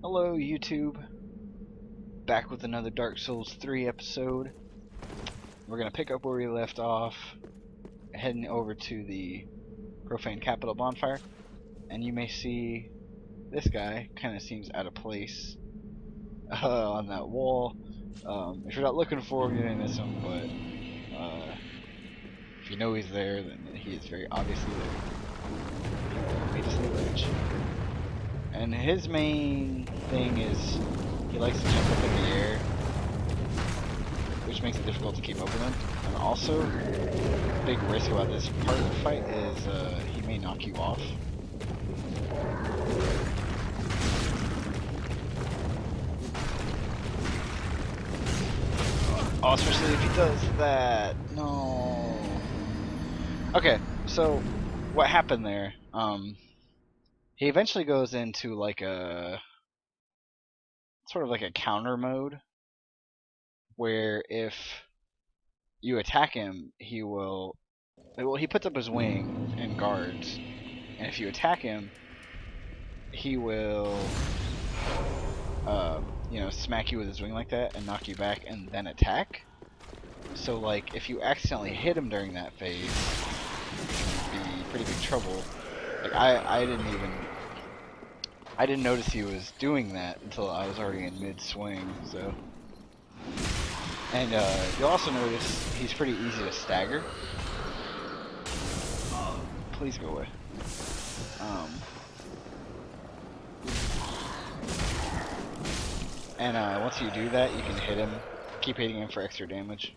Hello YouTube, back with another Dark Souls 3 episode. We're going to pick up where we left off, heading over to the Profaned Capital bonfire, and you may see this guy kind of seems out of place on that wall. If you're not looking for him, you didn't miss him, but if you know he's there, then he is very obviously there. He made us a bridge. And his main thing is he likes to jump up in the air, which makes it difficult to keep up with him. And also, big risk about this part of the fight is he may knock you off. Oh, especially if he does that. No. Okay, so what happened there? He eventually goes into like a sort of like a counter mode where if you attack him, he will. Well, he puts up his wing and guards, and if you attack him, he will, smack you with his wing like that and knock you back, and then attack. So, like, if you accidentally hit him during that phase, it can be pretty big trouble. Like, I didn't notice he was doing that until I was already in mid-swing. So, and you'll also notice he's pretty easy to stagger. Please go away. And once you do that, you can hit him, keep hitting him for extra damage.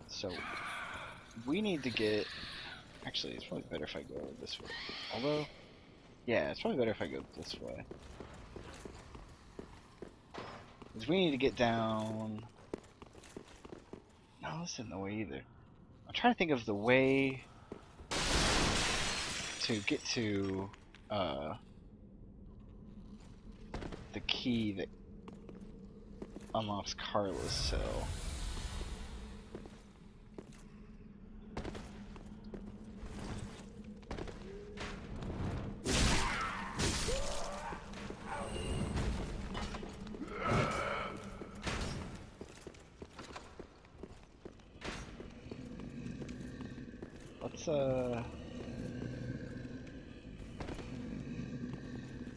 So, we need to get... Actually, it's probably better if I go this way. Although, yeah, it's probably better if I go this way. Because we need to get down... No, this isn't the way either. I'm trying to think of the way to get to the key that unlocks Carla's cell.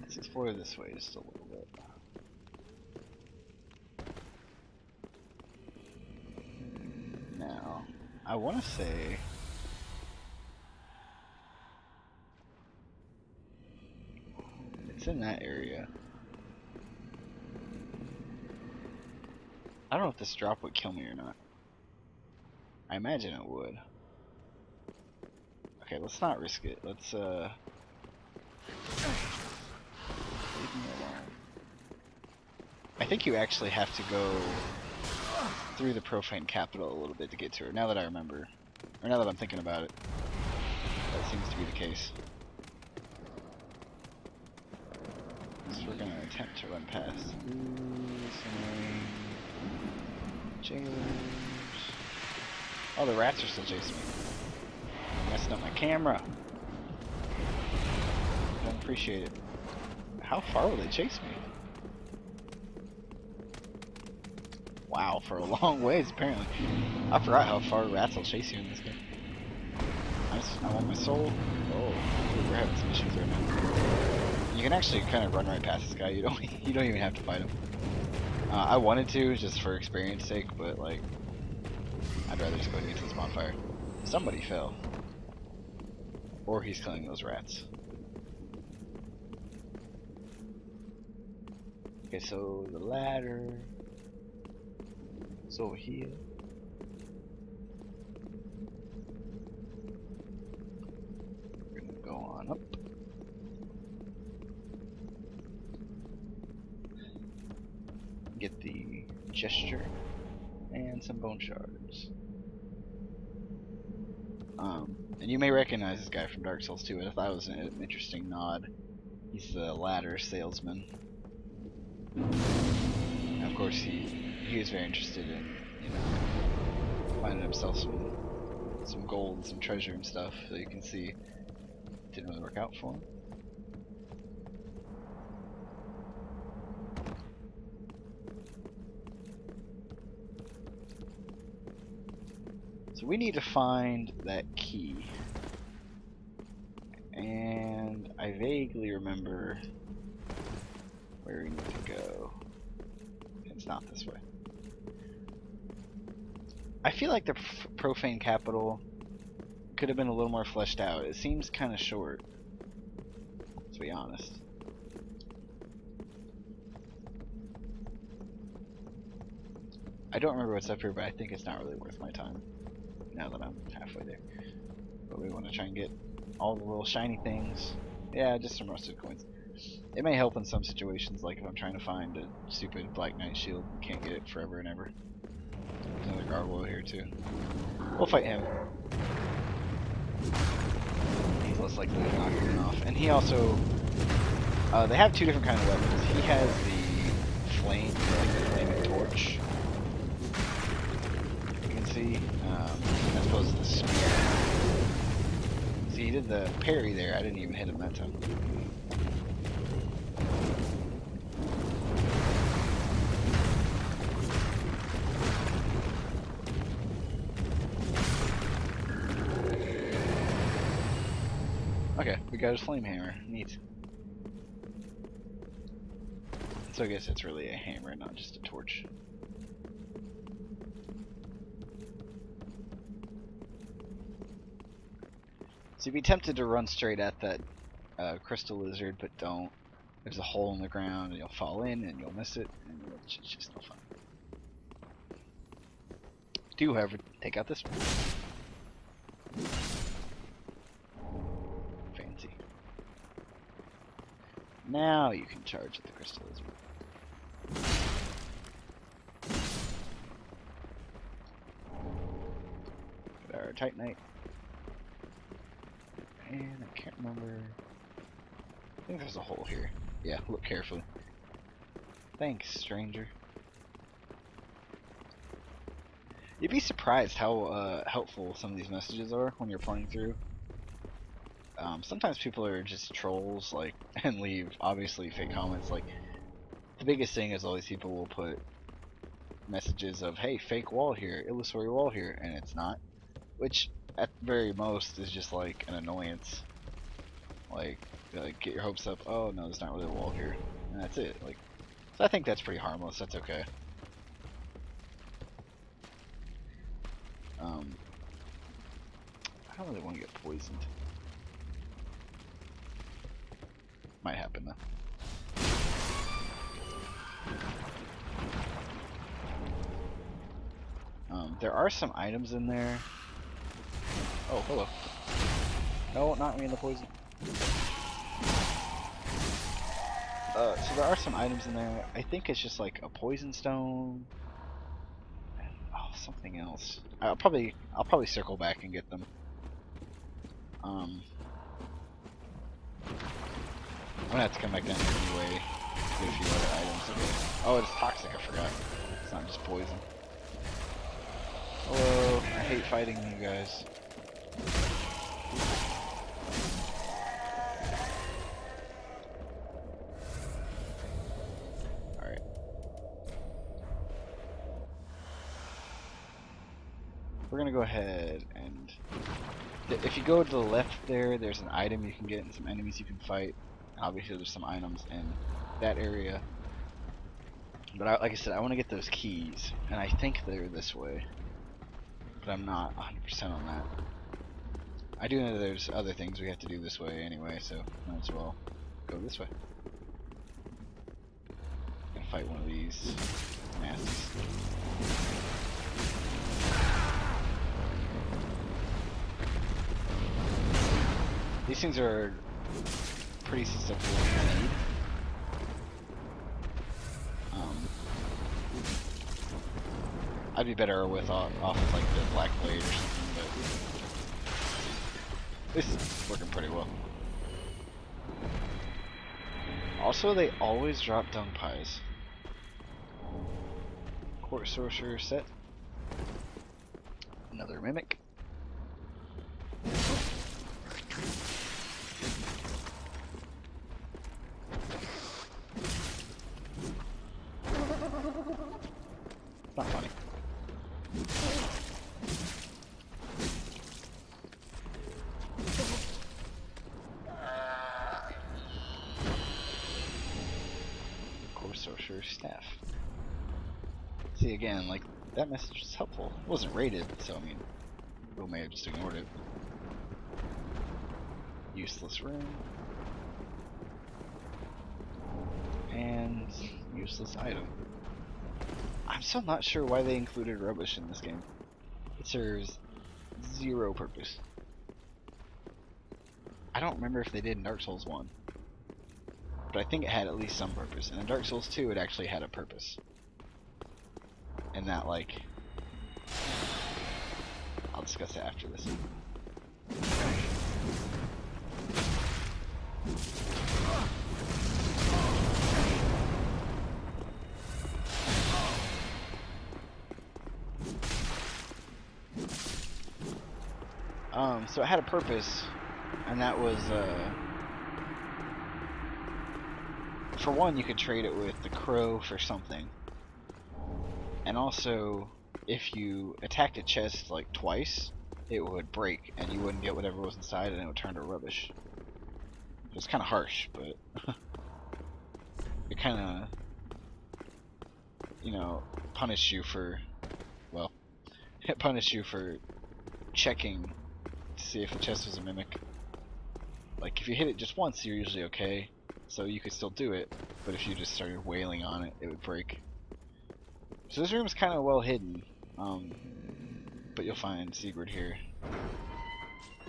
Let's explore this way just a little bit. Now, I want to say it's in that area. I don't know if this drop would kill me or not. I imagine it would. Okay, let's not risk it. Let's leave me alone. I think you actually have to go through the Profaned Capital a little bit to get to her, now that I remember. Or now that I'm thinking about it. That seems to be the case. So we're gonna attempt to run past jailers. Oh, the rats are still chasing me. I'm messing up my camera. Don't appreciate it. How far will they chase me? Wow, for a long ways apparently. I forgot how far rats will chase you in this game. I want my soul. Oh, we're having some issues right now. You can actually kind of run right past this guy. You don't even have to fight him. I wanted to just for experience sake, but like I'd rather just go and get to this bonfire. Somebody fell. Or he's killing those rats. Okay, so the ladder is over here. We're gonna go on up. Get the gesture and some bone shards. And you may recognize this guy from Dark Souls 2. I thought it was an interesting nod. He's the ladder salesman. And of course, he was very interested in, finding himself some gold and some treasure and stuff. So you can see didn't really work out for him. So we need to find that key. And I vaguely remember where we need to go. It's not this way. I feel like the Profaned Capital could have been a little more fleshed out. It seems kind of short, to be honest. I don't remember what's up here, but I think it's not really worth my time now that I'm halfway there. But we want to try and get all the little shiny things. Yeah, just some rusted coins. It may help in some situations, like if I'm trying to find a stupid Black Knight shield and can't get it forever and ever. There's another gargoyle here too. We'll fight him. He's less likely to knock me off. And he also... they have two different kind of weapons. He has the flame, like the flaming torch. You can see, as opposed to the spear. See, he did the parry there. I didn't even hit him that time. Okay, we got his flame hammer. Neat. So I guess it's really a hammer, not just a torch. So you'd be tempted to run straight at that crystal lizard, but don't. There's a hole in the ground, and you'll fall in, and you'll miss it, and it's just no fun. Do, however, take out this one. Fancy. Now you can charge at the crystal lizard. Get our Titanite. And I can't remember. I think there's a hole here. Yeah, look carefully. Thanks, stranger. You'd be surprised how helpful some of these messages are when you're playing through. Sometimes people are just trolls, like, and leave obviously fake comments. Like, the biggest thing is all these people will put messages of, "Hey, fake wall here, illusory wall here," and it's not. Which, at very most, is just like an annoyance. Like get your hopes up. Oh no, there's not really a wall here, and that's it. Like, so I think that's pretty harmless. That's okay. I don't really want to get poisoned. Might happen though. There are some items in there. Oh, hello. No, not me in the poison. So there are some items in there. I think it's just like a poison stone. And, oh, something else. I'll probably circle back and get them. I'm gonna have to come back down here anyway. Get a few other items. Okay. Oh, it's toxic. I forgot. It's not just poison. Hello. I hate fighting you guys. Alright. We're gonna go ahead and... if you go to the left there, there's an item you can get and some enemies you can fight. Obviously there's some items in that area. But like I said, I want to get those keys. And I think they're this way. But I'm not 100% on that. I do know there's other things we have to do this way anyway, so might as well go this way. And fight one of these masks. These things are pretty susceptible to bleed. I'd be better with off of like the black blade or something, but this is working pretty well. Also, they always drop dung pies. Court sorcerer set. Another mimic. Dishwasher staff. See, again, like, that message was helpful. It wasn't rated, so I mean, people may have just ignored it. Useless room. And useless item. I'm still not sure why they included rubbish in this game. It serves zero purpose. I don't remember if they did in Dark Souls 1. But I think it had at least some purpose. And in Dark Souls 2 it actually had a purpose. And that, like... I'll discuss it after this. So it had a purpose, and that was, for one, you could trade it with the crow for something. And also, if you attacked a chest, like, twice, it would break, and you wouldn't get whatever was inside, and it would turn to rubbish. It was kind of harsh, but it kind of, you know, punished you for, well, it punished you for checking to see if the chest was a mimic. Like, if you hit it just once, you're usually okay, so you could still do it, but if you just started wailing on it, it would break. So this room is kind of well hidden, but you'll find Sigurd here.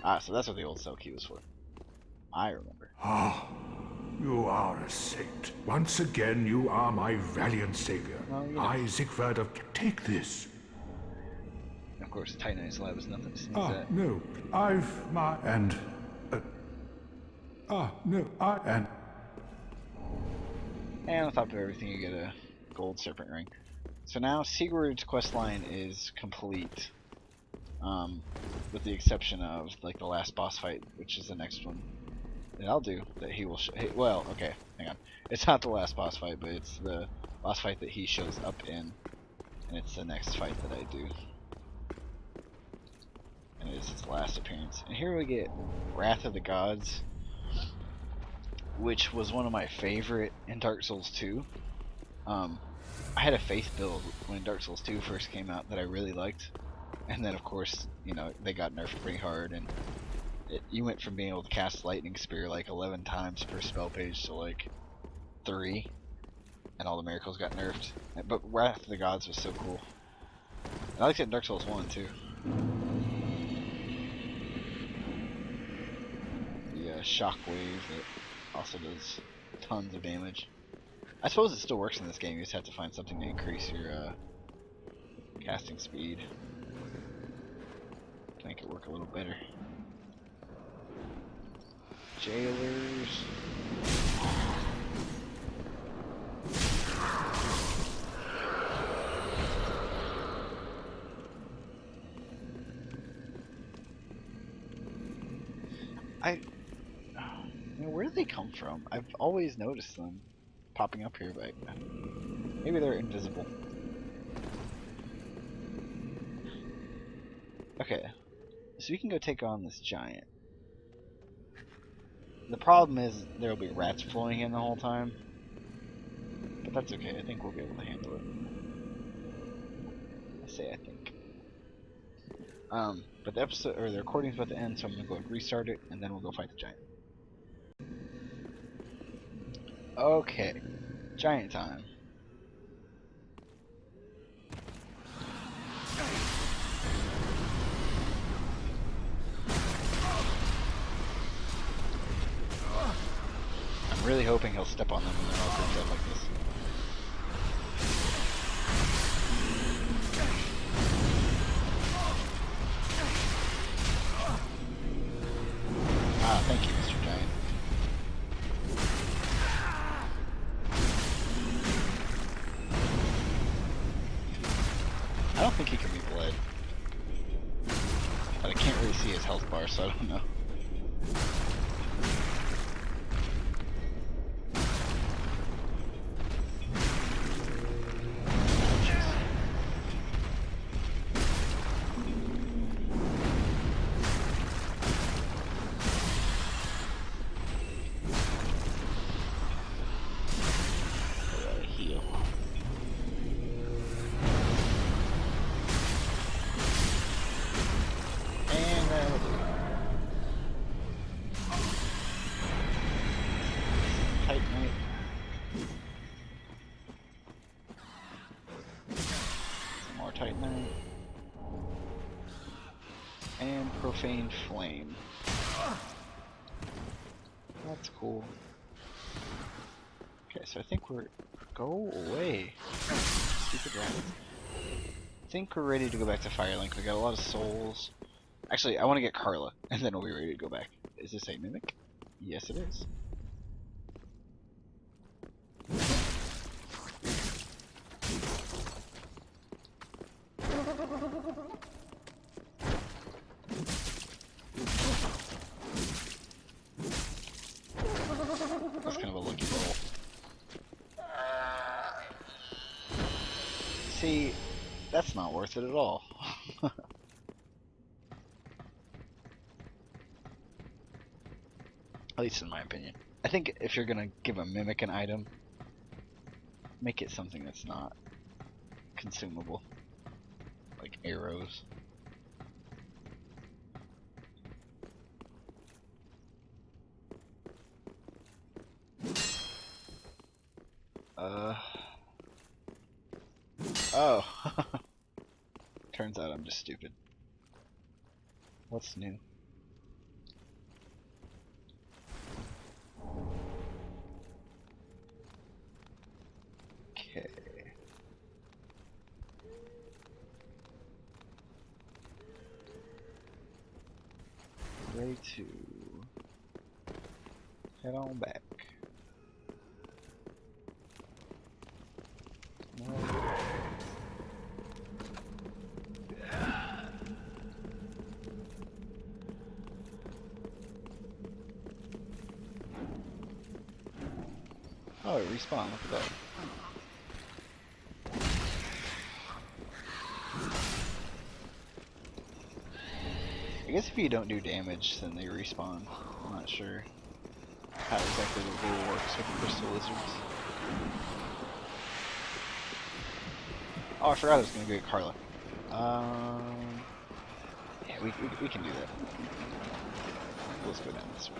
Ah, so that's what the old cell key was for. I remember. Ah, you are a saint. Once again, you are my valiant savior. Well, you know. I, Siegfried of... Take this. Of course, Titanite's lab is nothing to sneeze at. No, I've my... and... no, and... And on top of everything, you get a gold serpent ring. So now Sigurd's questline is complete, with the exception of like the last boss fight, which is the next one that I'll do. That he will. Well, okay, hang on. It's not the last boss fight, but it's the boss fight that he shows up in, and it's the next fight that I do. And it is his last appearance. And here we get Wrath of the Gods, which was one of my favorite in Dark Souls 2. I had a faith build when Dark Souls 2 first came out that I really liked, and then of course, you know, they got nerfed pretty hard, and you went from being able to cast Lightning Spear like 11 times per spell page to like 3, and all the miracles got nerfed. But Wrath of the Gods was so cool. And I liked it in Dark Souls 1 too. The shockwave that also does tons of damage. I suppose it still works in this game, you just have to find something to increase your casting speed to make it work a little better. Jailers. Where do they come from? I've always noticed them popping up here, but maybe they're invisible. Okay, so you can go take on this giant. The problem is there will be rats flying in the whole time, but that's okay. I think we'll be able to handle it. I say I think. But the episode or the recording's about to end, so I'm gonna go and restart it, and then we'll go fight the giant. Okay, giant time. I'm really hoping he'll step on them when they're all grouped up like this. Ah, thank you, Mr. Giant. I don't think he can be bled. But I can't really see his health bar, so I don't know. Heal. Titanite. Some more Titanite. And Profaned Flame. That's cool. Okay, so I think we're... Go away. Stupid rabbit. I think we're ready to go back to Firelink. We got a lot of souls. Actually, I want to get Carla, and then we'll be ready to go back. Is this a mimic? Yes, it is. That's kind of a lucky roll. See, that's not worth it at all. At least in my opinion. I think if you're gonna give a mimic an item, make it something that's not consumable. Like arrows. Oh. Turns out I'm just stupid. What's new? Okay. Ready to head on back. No. Oh, it respawned. Look at that. I guess if you don't do damage, then they respawn. I'm not sure how exactly the rule works with the crystal lizards. Oh, I forgot I was gonna go get Carla. Yeah, we can do that. Let's go down this way.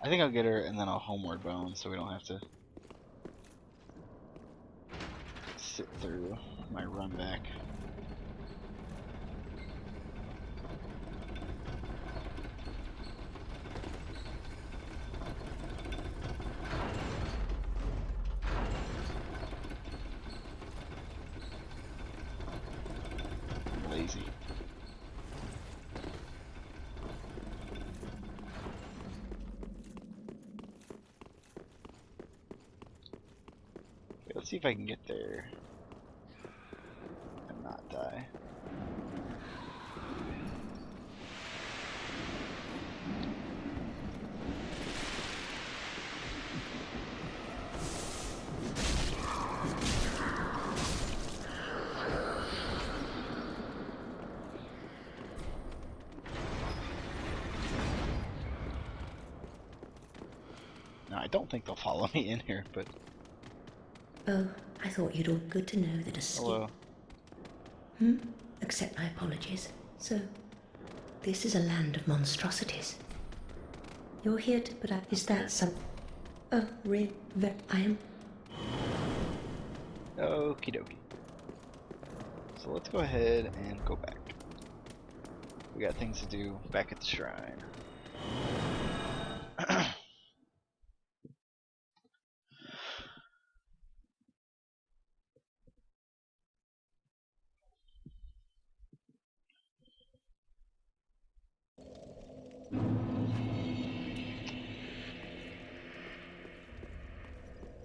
I think I'll get her and then I'll homeward bound so we don't have to sit through my run back. Lazy. Okay, let's see if I can get there and not die. No, I don't think they'll follow me in here, but... Oh, I thought you'd all good to know that a Hello. Accept my apologies. So, this is a land of monstrosities. You're here to put up... Is that some... Oh, I am... Okie dokie. So let's go ahead and go back. We got things to do back at the shrine.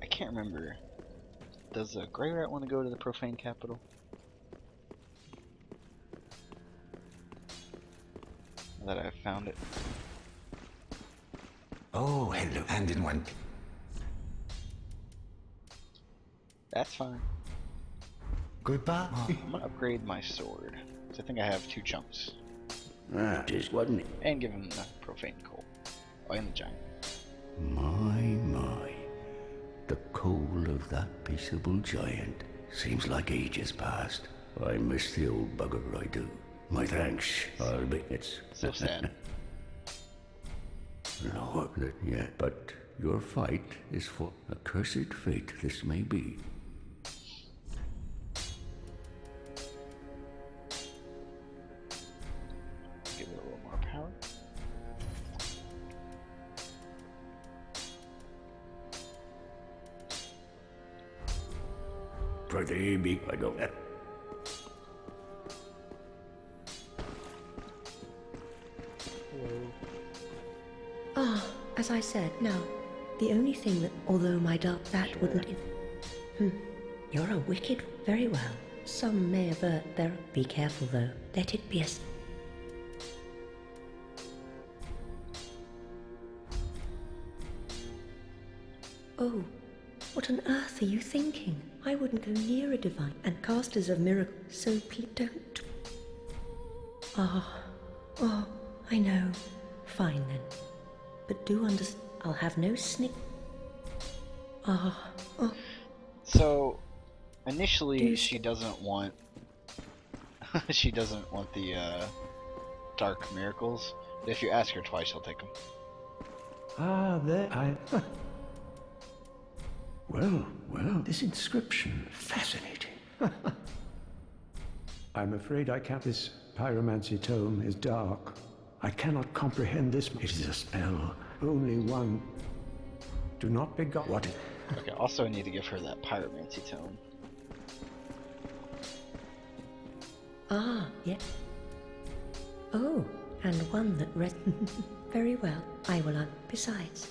I can't remember. Does the Grey Rat want to go to the Profaned Capital? Now that I've found it. Oh, hello, and in one. That's fine. Goodbye. I'm gonna upgrade my sword. So I think I have 2 chunks. Ah, just wasn't it? And give him the Profane Coal. Oh, and the Giant. My. The coal of that peaceable giant seems like ages past. I miss the old bugger, I do. My thanks. I'll be... It's... So sad. No, not yet. But your fight is for a cursed fate this may be. Give it a little more power. Pretty big, I don't... Ah, as I said, now, the only thing that, although my dark, that wouldn't... You're a wicked... Very well. Some may avert their... Be careful, though. Let it be a... Oh, what on earth are you thinking? I wouldn't go near a divine and casters of miracles, so please don't. Oh, I know. Fine then. But do understand, I'll have no snick. So, initially she doesn't want she doesn't want the dark miracles. But if you ask her twice, she'll take them. Ah, there I... Well, this inscription, fascinating. I'm afraid I can't... This pyromancy tome is dark. I cannot comprehend this. It is a spell. Only one. Do not be got... What? Okay, also I need to give her that pyromancy tome. Ah, yeah. Oh, and one that read... Very well. I will besides.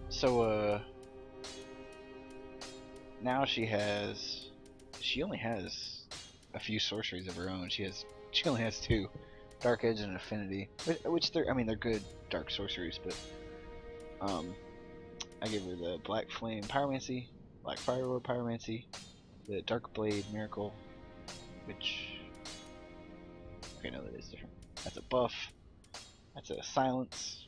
So, now she only has a few sorceries of her own. She only has 2, Dark Edge and Affinity, which they're good dark sorceries, but, I give her the Black Flame Pyromancy, Black Fire Lord Pyromancy, the Dark Blade Miracle, which, okay, no, that is different. That's a buff, that's a Silence.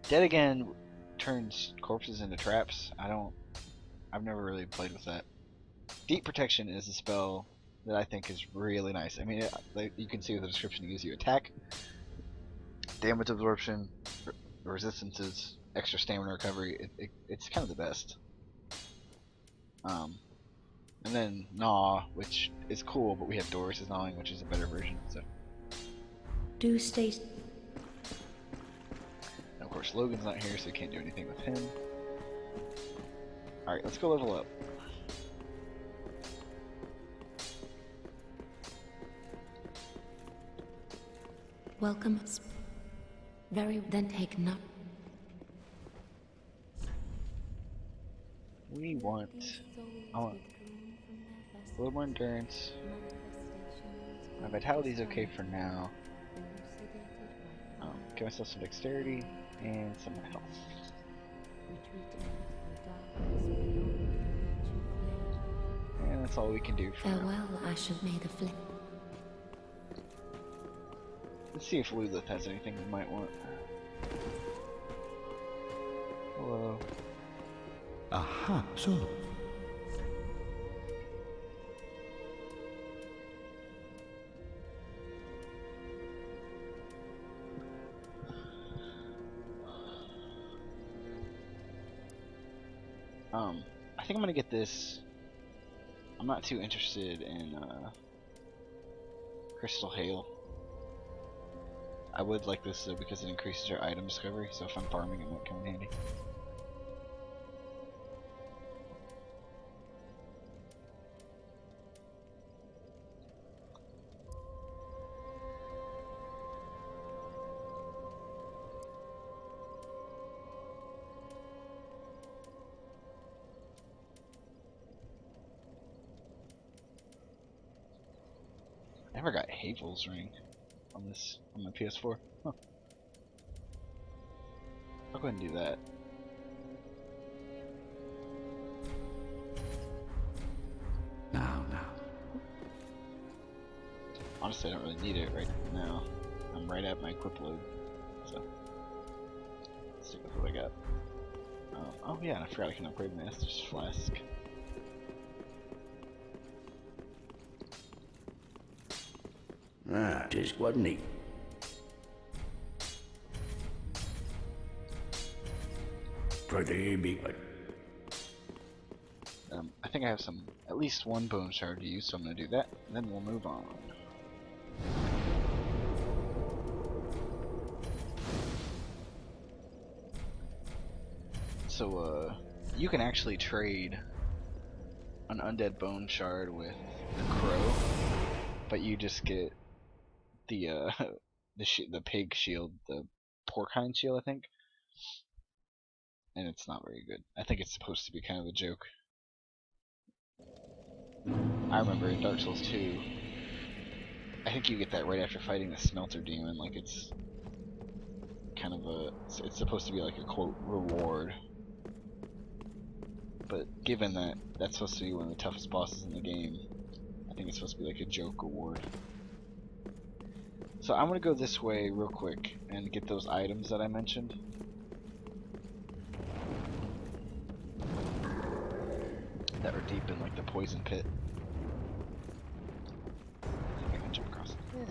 Dead Again turns corpses into traps. I've never really played with that. Deep Protection is a spell that I think is really nice. I mean, you can see with the description, it gives you attack, damage absorption, resistances, extra stamina recovery. It's kind of the best. And then Gnaw, which is cool, but we have Doris' Gnawing, which is a better version. So. Do stay... Of course, Logan's not here, so we can't do anything with him. Alright, let's go level up. Welcome. Very then take no. I want a little more endurance. My vitality's okay for now. Give myself some dexterity and some health. And that's all we can do for now. Farewell, Ash of May the Flame. Let's see if Lulith has anything we might want. Hello. Aha, so. I think I'm gonna get this. I'm not too interested in Crystal Hail. I would like this though because it increases your item discovery, so if I'm farming it might come in handy. I never got Havel's Ring on my PS4. Huh. I'll go ahead and do that. Now. Honestly, I don't really need it right now. I'm right at my equip load, so let's stick with what I got. Oh yeah, and I forgot I can upgrade my Estus Flask. Ah, tis wasn't he? Prithee be good. I think I have at least one bone shard to use, so I'm gonna do that, and then we'll move on. So, you can actually trade an undead bone shard with the crow, but you just get the the pig shield, the porcine shield, I think, and it's not very good. I think it's supposed to be kind of a joke. I remember in Dark Souls 2, I think you get that right after fighting the smelter demon. Like, it's kind of it's supposed to be like a quote reward, but given that that's supposed to be one of the toughest bosses in the game, I think it's supposed to be like a joke reward. So I'm gonna go this way real quick and get those items that I mentioned. That are deep in like the poison pit. I think I can jump across. Yeah.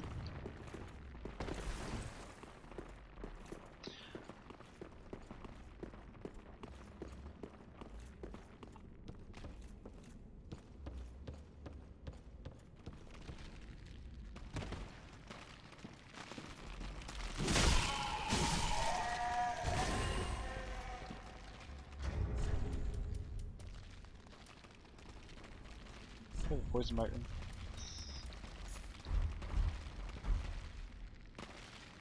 Oh, poison mushroom.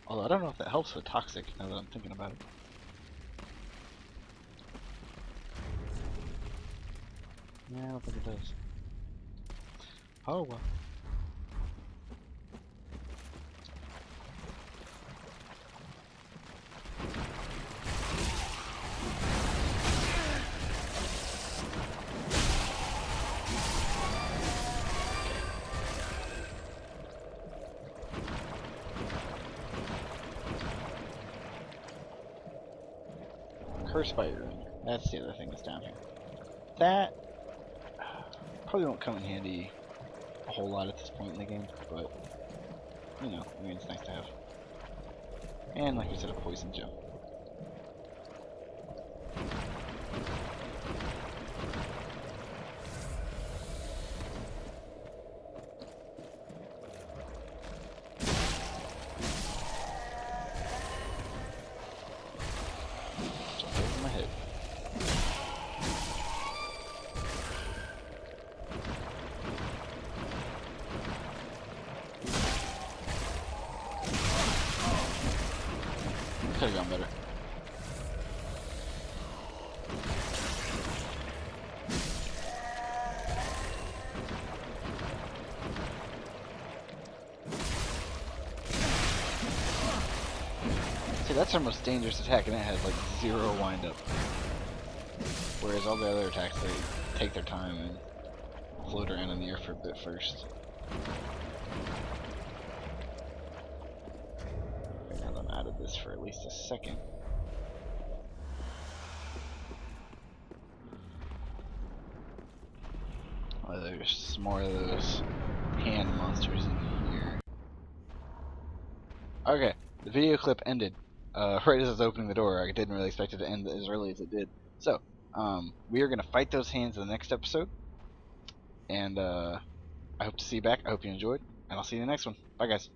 Although I don't know if that helps with toxic, now that I'm thinking about it. Yeah, I don't think it does. Oh well. Curse spider. That's the other thing that's down here. That probably won't come in handy a whole lot at this point in the game, but you know, I mean, it's nice to have. And like we said, a poison gem. Jump over my head. Could have gone better. See, that's our most dangerous attack, and it has like 0 wind-up. Whereas all the other attacks, they take their time and float around in the air for a bit first. Okay, now that I'm out of this for at least a second. Oh, there's more of those hand monsters in here. Okay, the video clip ended right as I was opening the door. I didn't really expect it to end as early as it did. So, we are going to fight those hands in the next episode. And I hope to see you back. I hope you enjoyed. And I'll see you in the next one. Bye, guys.